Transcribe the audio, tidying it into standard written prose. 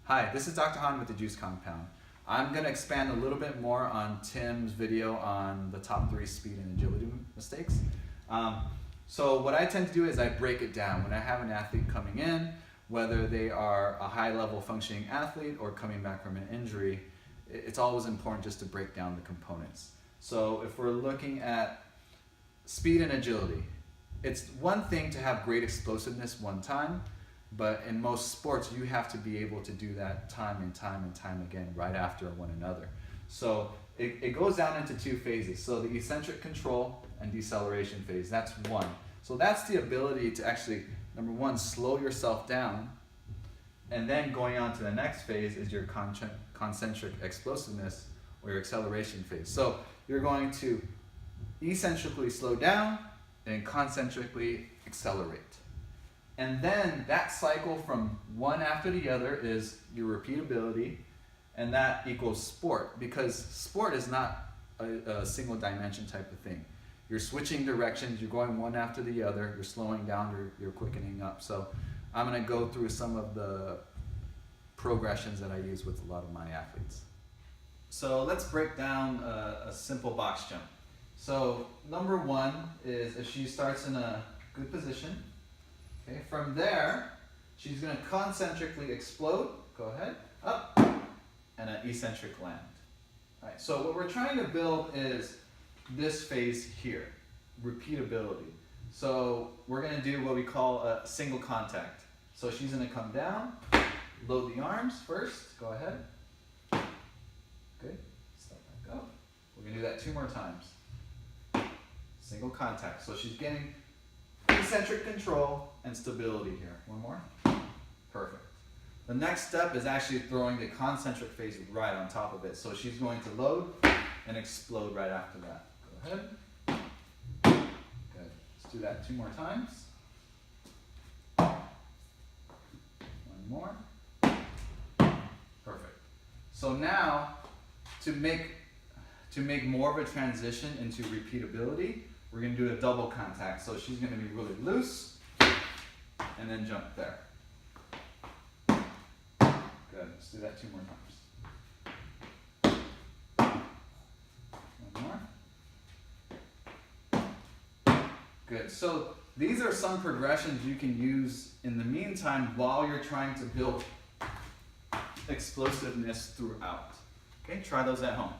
Hi, this is Dr. Han with the Juice Compound. I'm going to expand a little bit more on Tim's video on the top 3 speed and agility mistakes. So what I tend to do is I break it down. When I have an athlete coming in, whether they are a high-level functioning athlete or coming back from an injury, it's always important just to break down the components. So if we're looking at speed and agility, it's one thing to have great explosiveness one time, but in most sports you have to be able to do that time and time again right after one another. So it goes down into 2 phases. So the eccentric control and deceleration phase, that's one. So that's the ability to actually, number one, slow yourself down, and then going on to the next phase is your concentric explosiveness or your acceleration phase. So you're going to eccentrically slow down and concentrically accelerate. And then that cycle from one after the other is your repeatability, and that equals sport, because sport is not a single dimension type of thing. You're switching directions, you're going one after the other, you're slowing down, you're quickening up. So I'm going to go through some of the progressions that I use with a lot of my athletes. So let's break down a simple box jump. So number one is if she starts in a good position. Okay, from there, she's going to concentrically explode, go ahead, up, and an eccentric land. All right, so what we're trying to build is this phase here, repeatability. So we're going to do what we call a single contact. So she's going to come down, load the arms first, go ahead. Good, step back up. We're going to do that 2 more times. Single contact. So she's getting eccentric control and stability here. One more. Perfect. The next step is actually throwing the concentric phase right on top of it. So she's going to load and explode right after that. Go ahead. Good. Let's do that 2 more times. 1 more. Perfect. So now, to make more of a transition into repeatability, we're going to do a double contact. So she's going to be really loose and then jump there. Good. Let's do that 2 more times. 1 more. Good. So these are some progressions you can use in the meantime while you're trying to build explosiveness throughout. Okay, try those at home.